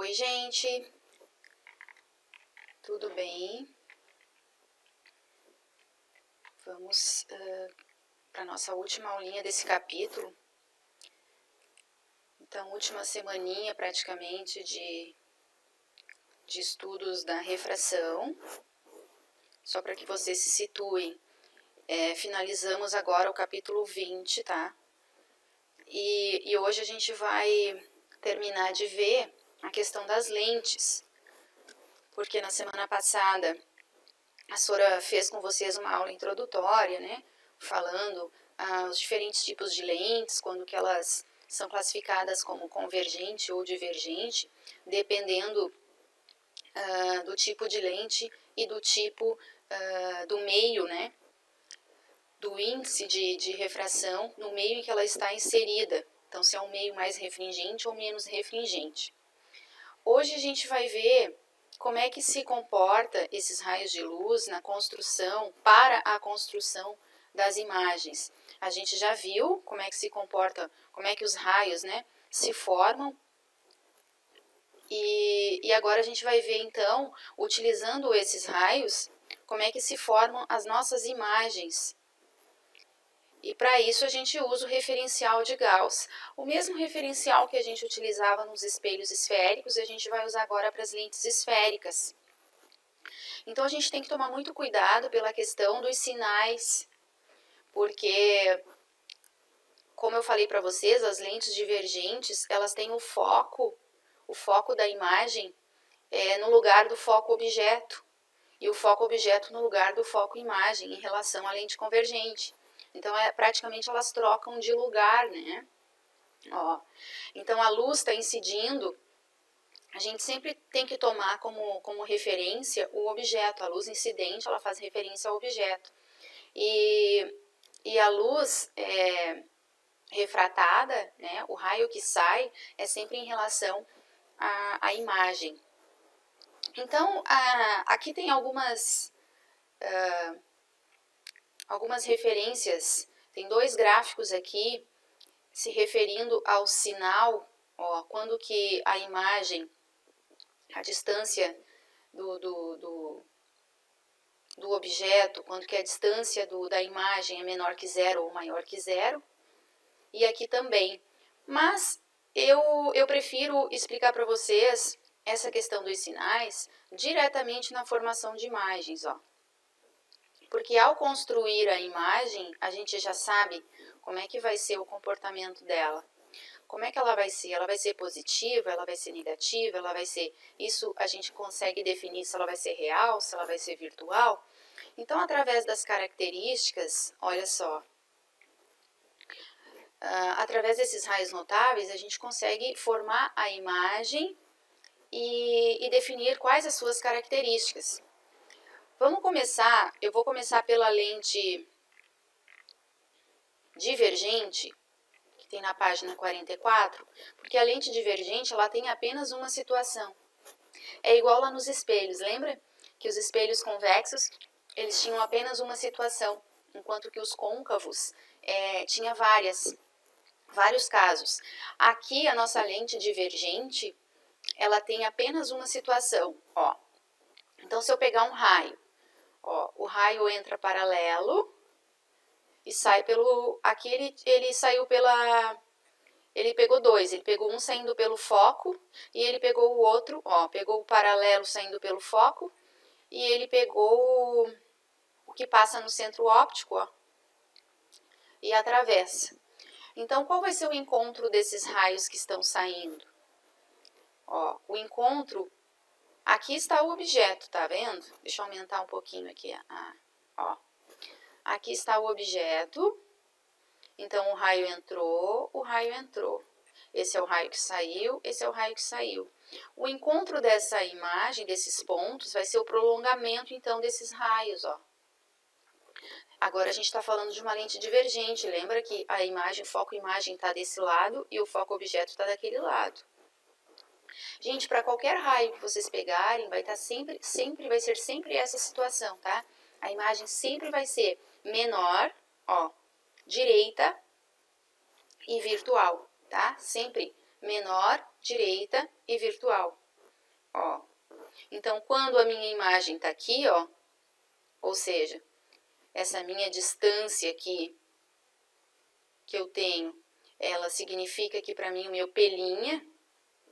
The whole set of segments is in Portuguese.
Oi, gente, tudo bem? Vamos para a nossa última aulinha desse capítulo. Então, última semaninha praticamente de estudos da refração. Só para que vocês se situem, finalizamos agora o capítulo 20, tá? E hoje a gente vai terminar de ver a questão das lentes, porque na semana passada a Sora fez com vocês uma aula introdutória, né? Falando os diferentes tipos de lentes, quando que elas são classificadas como convergente ou divergente, dependendo do tipo de lente e do tipo do meio, né? Do índice de refração no meio em que ela está inserida. Então, se é um meio mais refringente ou menos refringente. Hoje a gente vai ver como é que se comporta esses raios de luz na construção, para a construção das imagens. A gente já viu como é que se comporta, como é que os raios, né, se formam. E agora a gente vai ver então, utilizando esses raios, como é que se formam as nossas imagens. E para isso a gente usa o referencial de Gauss. O mesmo referencial que a gente utilizava nos espelhos esféricos, a gente vai usar agora para as lentes esféricas. Então a gente tem que tomar muito cuidado pela questão dos sinais, porque, como eu falei para vocês, as lentes divergentes, elas têm o foco da imagem no lugar do foco objeto, e o foco objeto no lugar do foco imagem em relação à lente convergente. Então, praticamente elas trocam de lugar, né? Ó, então, a luz está incidindo, a gente sempre tem que tomar como referência o objeto. A luz incidente, ela faz referência ao objeto. E a luz refratada, né, o raio que sai, é sempre em relação à imagem. Então, aqui tem algumas referências, tem dois gráficos aqui se referindo ao sinal, ó, quando que a imagem, a distância do objeto, quando que a distância da imagem é menor que zero ou maior que zero, e aqui também. Mas eu prefiro explicar para vocês essa questão dos sinais diretamente na formação de imagens, ó. Porque ao construir a imagem, a gente já sabe como é que vai ser o comportamento dela. Como é que ela vai ser? Ela vai ser positiva, ela vai ser negativa, ela vai ser... Isso a gente consegue definir se ela vai ser real, se ela vai ser virtual. Então, através das características, olha só, através desses raios notáveis, a gente consegue formar a imagem e definir quais as suas características. Vamos começar, eu vou começar pela lente divergente, que tem na página 44, porque a lente divergente ela tem apenas uma situação. É igual lá nos espelhos, lembra? Que os espelhos convexos, eles tinham apenas uma situação, enquanto que os côncavos tinha vários casos. Aqui a nossa lente divergente, ela tem apenas uma situação, ó. Então se eu pegar um raio, ó, o raio entra paralelo e sai pelo... Aqui ele saiu pela... Ele pegou dois, ele pegou um saindo pelo foco e ele pegou o outro, ó, pegou o paralelo saindo pelo foco e ele pegou o que passa no centro óptico, ó, e atravessa. Então, qual vai ser o encontro desses raios que estão saindo? Ó, o encontro, aqui está o objeto, tá vendo? Deixa eu aumentar um pouquinho aqui, ó. Aqui está o objeto, então o raio entrou, o raio entrou. Esse é o raio que saiu, esse é o raio que saiu. O encontro dessa imagem, desses pontos, vai ser o prolongamento, então, desses raios, ó. Agora a gente está falando de uma lente divergente, lembra que a imagem, o foco imagem está desse lado e o foco objeto está daquele lado. Gente, para qualquer raio que vocês pegarem, vai estar vai ser sempre essa situação, tá? A imagem sempre vai ser menor, ó, direita e virtual, tá? Sempre menor, direita e virtual. ó. Então, quando a minha imagem está aqui, ó, ou seja, essa minha distância aqui que eu tenho, ela significa que para mim o meu pelinha,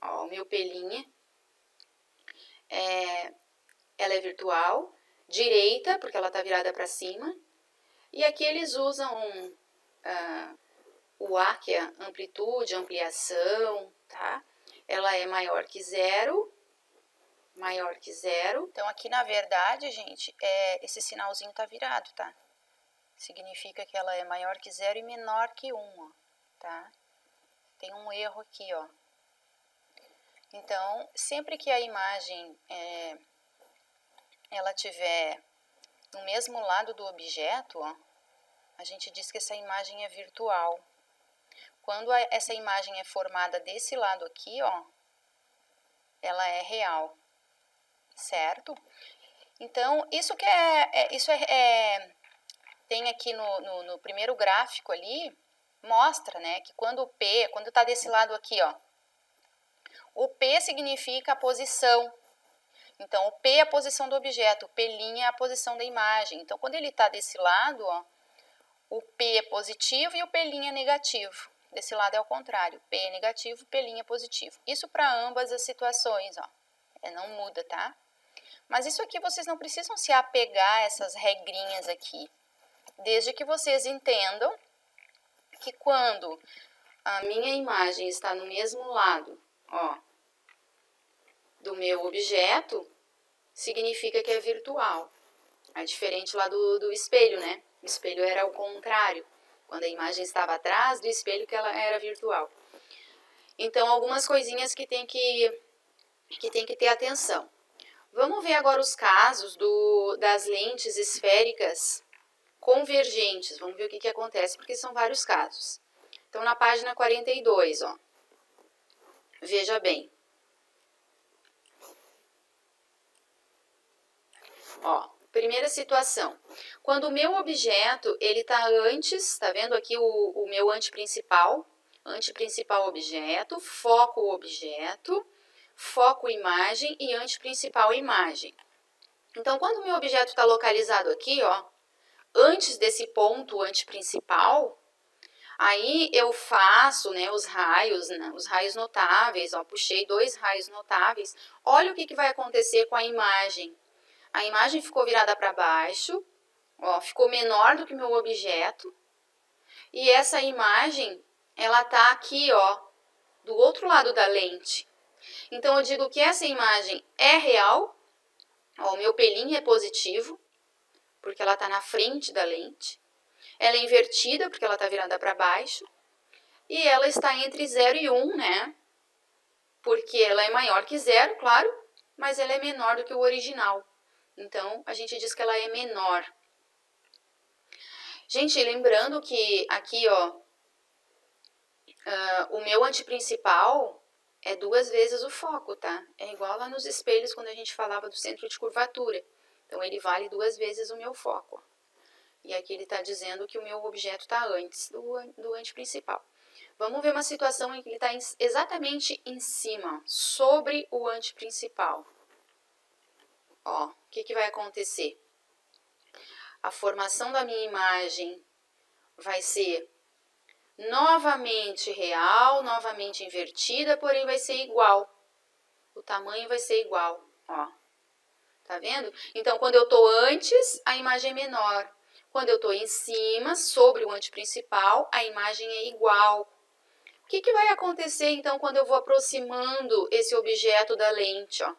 ó, o meu pelinha, ela é virtual, direita, porque ela está virada para cima, e aqui eles usam o A, que é amplitude, ampliação, tá? Ela é maior que zero, maior que zero. Então, aqui, na verdade, gente, esse sinalzinho tá virado, tá? Significa que ela é maior que zero e menor que 1, ó, tá? Tem um erro aqui, ó. Então, sempre que a imagem ela tiver no mesmo lado do objeto, ó, a gente diz que essa imagem é virtual. Quando essa imagem é formada desse lado aqui, ó, ela é real, certo? Então, isso que tem aqui no primeiro gráfico ali, mostra, né, que quando está desse lado aqui, ó, o P significa a posição. Então, o P é a posição do objeto, o P' é a posição da imagem. Então, quando ele está desse lado, ó, o P é positivo e o P' é negativo. Desse lado é o contrário, P é negativo, P' é positivo. Isso para ambas as situações, ó, não muda, tá? Mas isso aqui vocês não precisam se apegar a essas regrinhas aqui, desde que vocês entendam que quando a minha imagem está no mesmo lado, ó, do meu objeto, significa que é virtual. É diferente lá do espelho, né? O espelho era o contrário. Quando a imagem estava atrás do espelho, que ela era virtual. Então, algumas coisinhas que tem que ter atenção. Vamos ver agora os casos das lentes esféricas convergentes. Vamos ver o que acontece, porque são vários casos. Então, na página 42, ó, veja bem. Ó, primeira situação. Quando o meu objeto, ele está antes, tá vendo aqui o meu anteprincipal objeto, foco objeto, foco imagem e anteprincipal imagem. Então, quando o meu objeto está localizado aqui, ó, antes desse ponto anteprincipal, aí eu faço, né, os raios notáveis, ó, puxei 2 raios notáveis. Olha o que vai acontecer com a imagem. A imagem ficou virada para baixo, ó, ficou menor do que o meu objeto. E essa imagem, ela tá aqui, ó, do outro lado da lente. Então, eu digo que essa imagem é real, ó, o meu pelinho é positivo, porque ela está na frente da lente. Ela é invertida, porque ela está virada para baixo. E ela está entre 0 e 1, né? Porque ela é maior que 0, claro, mas ela é menor do que o original. Então, a gente diz que ela é menor. Gente, lembrando que aqui, ó, o meu anteprincipal é 2 vezes o foco, tá? É igual lá nos espelhos quando a gente falava do centro de curvatura. Então, ele vale 2 vezes o meu foco. E aqui ele está dizendo que o meu objeto está antes do anteprincipal. Vamos ver uma situação em que ele está exatamente em cima, sobre o anteprincipal. Ó, o que vai acontecer? A formação da minha imagem vai ser novamente real, novamente invertida, porém vai ser igual. O tamanho vai ser igual, ó. Tá vendo? Então, quando eu estou antes, a imagem é menor. Quando eu estou em cima, sobre o anteprincipal, a imagem é igual. O que vai acontecer, então, quando eu vou aproximando esse objeto da lente, ó?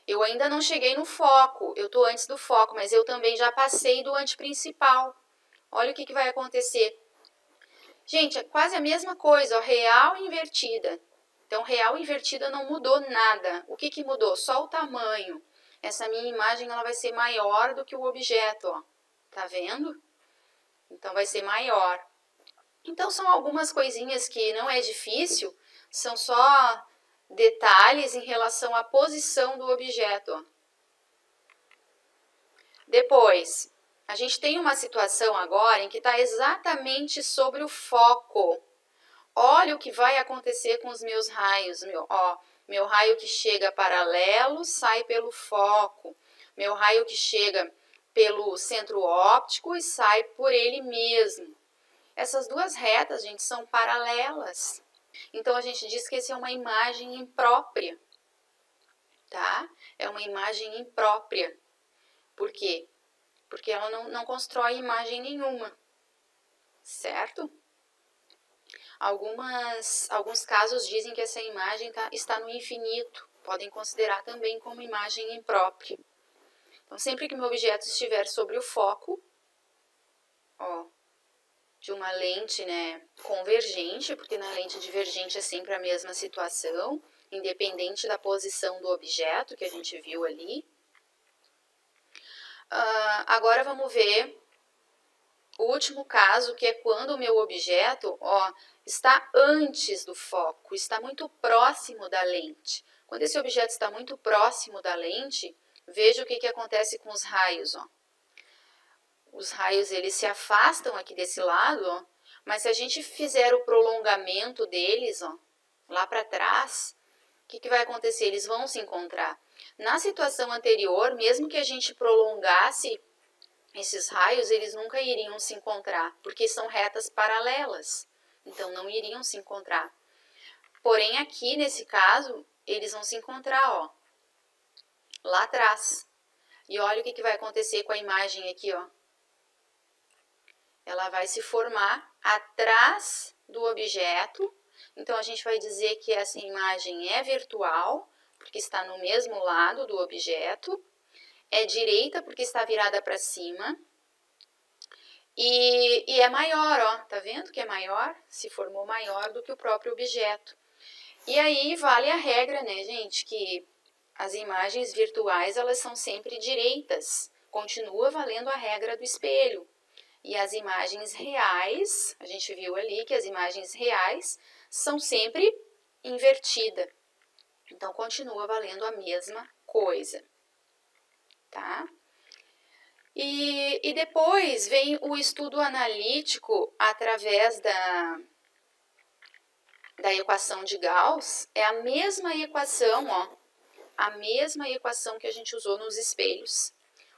Eu ainda não cheguei no foco, eu estou antes do foco, mas eu também já passei do anteprincipal. Olha o que vai acontecer. Gente, é quase a mesma coisa, ó, real e invertida. Então, real e invertida não mudou nada. O que mudou? Só o tamanho. Essa minha imagem ela vai ser maior do que o objeto, ó. Tá vendo? Então, vai ser maior. Então, são algumas coisinhas que não é difícil, são só detalhes em relação à posição do objeto, ó. Depois, a gente tem uma situação agora em que está exatamente sobre o foco. Olha o que vai acontecer com os meus raios, ó. Meu raio que chega paralelo sai pelo foco. Meu raio que chega pelo centro óptico e sai por ele mesmo. Essas duas retas, gente, são paralelas. Então, a gente diz que essa é uma imagem imprópria, tá? É uma imagem imprópria. Por quê? Porque ela não constrói imagem nenhuma, certo? Alguns casos dizem que essa imagem está no infinito. Podem considerar também como imagem imprópria. Então, sempre que meu objeto estiver sobre o foco, ó, de uma lente, né, convergente, porque na lente divergente é sempre a mesma situação, independente da posição do objeto que a gente viu ali. Agora vamos ver o último caso, que é quando o meu objeto, ó, está antes do foco, está muito próximo da lente. Quando esse objeto está muito próximo da lente, veja o que acontece com os raios, ó. Os raios, eles se afastam aqui desse lado, ó, mas se a gente fizer o prolongamento deles, ó, lá para trás, o que vai acontecer? Eles vão se encontrar. Na situação anterior, mesmo que a gente prolongasse esses raios, eles nunca iriam se encontrar, porque são retas paralelas, então não iriam se encontrar. Porém, aqui nesse caso, eles vão se encontrar, ó, lá atrás. E olha o que vai acontecer com a imagem aqui, ó. Ela vai se formar atrás do objeto. Então, a gente vai dizer que essa imagem é virtual, porque está no mesmo lado do objeto. É direita, porque está virada para cima. E é maior, ó. Tá vendo que é maior? Se formou maior do que o próprio objeto. E aí, vale a regra, né, gente, que as imagens virtuais, elas são sempre direitas. Continua valendo a regra do espelho. E as imagens reais, a gente viu ali que as imagens reais são sempre invertidas. Então, continua valendo a mesma coisa, tá? E depois vem o estudo analítico através da equação de Gauss. É a mesma equação, ó, a mesma equação que a gente usou nos espelhos.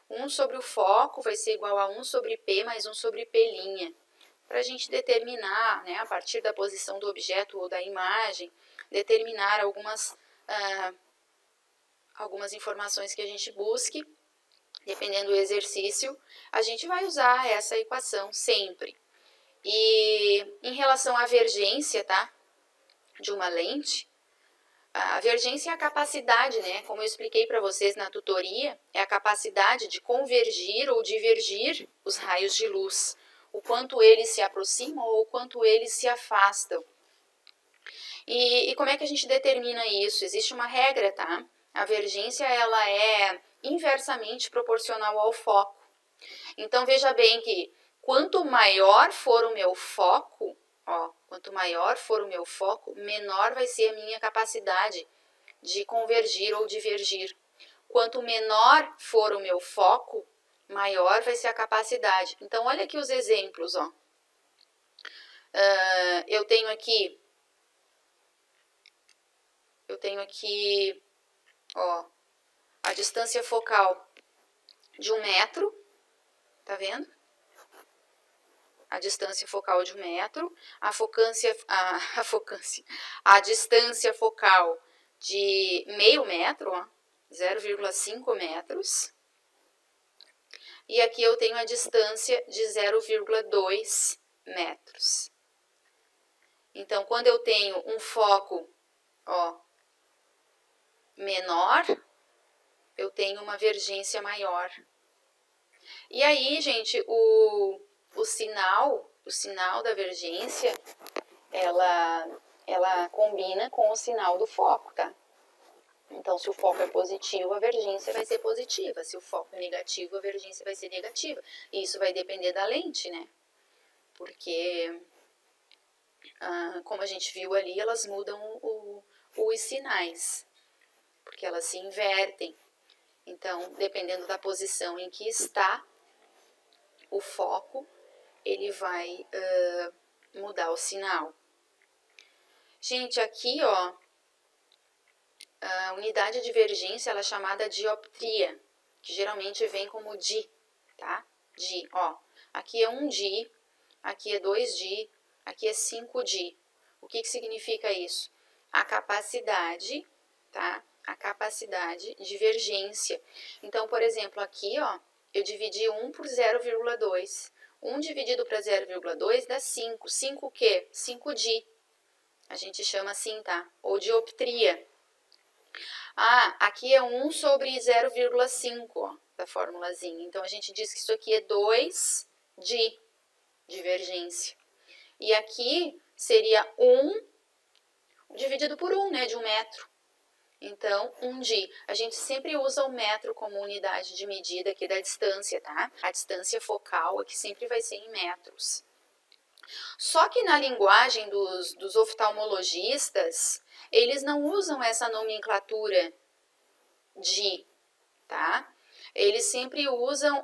1 sobre o foco vai ser igual a 1 sobre P mais 1 sobre P', para a gente determinar, né, a partir da posição do objeto ou da imagem, determinar algumas informações que a gente busque. Dependendo do exercício, a gente vai usar essa equação sempre. E em relação à vergência, tá, de uma lente, a vergência é a capacidade, né, como eu expliquei para vocês na tutoria, é a capacidade de convergir ou divergir os raios de luz, o quanto eles se aproximam ou o quanto eles se afastam. E como é que a gente determina isso? Existe uma regra, tá? A vergência, ela é inversamente proporcional ao foco. Então, veja bem que quanto maior for o meu foco, ó, quanto maior for o meu foco, menor vai ser a minha capacidade de convergir ou divergir. Quanto menor for o meu foco, maior vai ser a capacidade. Então, olha aqui os exemplos, ó. Eu tenho aqui, ó, a distância focal de 1 metro, tá vendo? A distância focal de 1 metro, a distância focal de meio metro, ó, 0,5 metros. E aqui eu tenho a distância de 0,2 metros. Então, quando eu tenho um foco, ó, menor, eu tenho uma vergência maior. E aí, gente, o sinal da vergência, ela combina com o sinal do foco, tá? Então, se o foco é positivo, a vergência vai ser positiva. Se o foco é negativo, a vergência vai ser negativa. E isso vai depender da lente, né? Porque, como a gente viu ali, elas mudam os sinais. Porque elas se invertem. Então, dependendo da posição em que está o foco, ele vai mudar o sinal. Gente, aqui, ó, A unidade de divergência ela é chamada dioptria, que geralmente vem como di, tá? Di, ó. Aqui é 1 di, aqui é 2 di, aqui é 5 di. O que significa isso? A capacidade, tá? A capacidade de divergência. Então, por exemplo, aqui, ó, eu dividi 1 por 0,2. 1 dividido para 0,2 dá 5. 5 o quê? 5 di. A gente chama assim, tá? Ou dioptria. Ah, aqui é 1 sobre 0,5, ó, da formulazinha. Então, a gente diz que isso aqui é 2 di, divergência. E aqui seria 1 dividido por 1, né, de 1 metro. Então, 1 di. A gente sempre usa o metro como unidade de medida aqui da distância, tá? A distância focal aqui sempre vai ser em metros. Só que na linguagem dos oftalmologistas, eles não usam essa nomenclatura de, tá? Eles sempre usam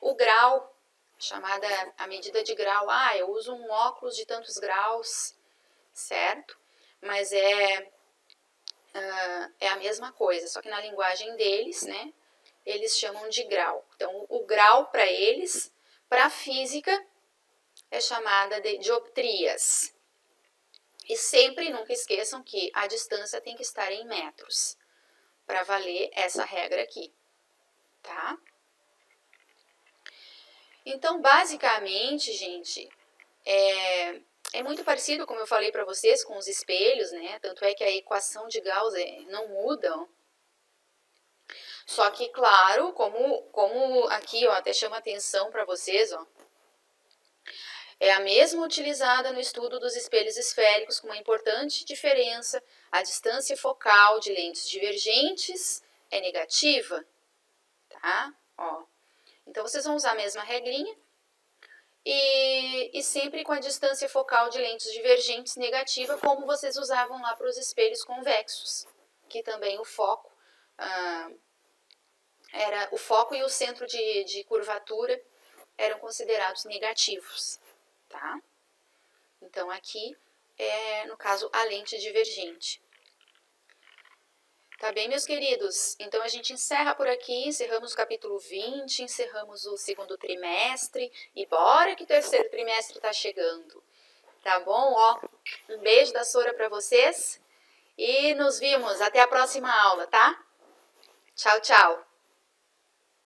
o grau, chamada a medida de grau. Ah, eu uso um óculos de tantos graus, certo? Mas é a mesma coisa, só que na linguagem deles, né? Eles chamam de grau. Então, o grau para eles, para a física, é chamada de dioptrias. E sempre, nunca esqueçam que a distância tem que estar em metros, para valer essa regra aqui, tá? Então, basicamente, gente, é muito parecido, como eu falei para vocês, com os espelhos, né? Tanto é que a equação de Gauss não muda. Só que, claro, como aqui, ó, até chama atenção para vocês, ó, é a mesma utilizada no estudo dos espelhos esféricos, com uma importante diferença: a distância focal de lentes divergentes é negativa, tá? Ó. Então, vocês vão usar a mesma regrinha e sempre com a distância focal de lentes divergentes negativa, como vocês usavam lá para os espelhos convexos, que também o foco o foco e o centro de curvatura eram considerados negativos, tá? Então, aqui no caso, a lente divergente. Tá bem, meus queridos? Então, a gente encerra por aqui, encerramos o capítulo 20, encerramos o segundo trimestre e bora que o terceiro trimestre tá chegando. Tá bom? Ó, um beijo da Sora para vocês e nos vimos. Até a próxima aula, tá? Tchau, tchau!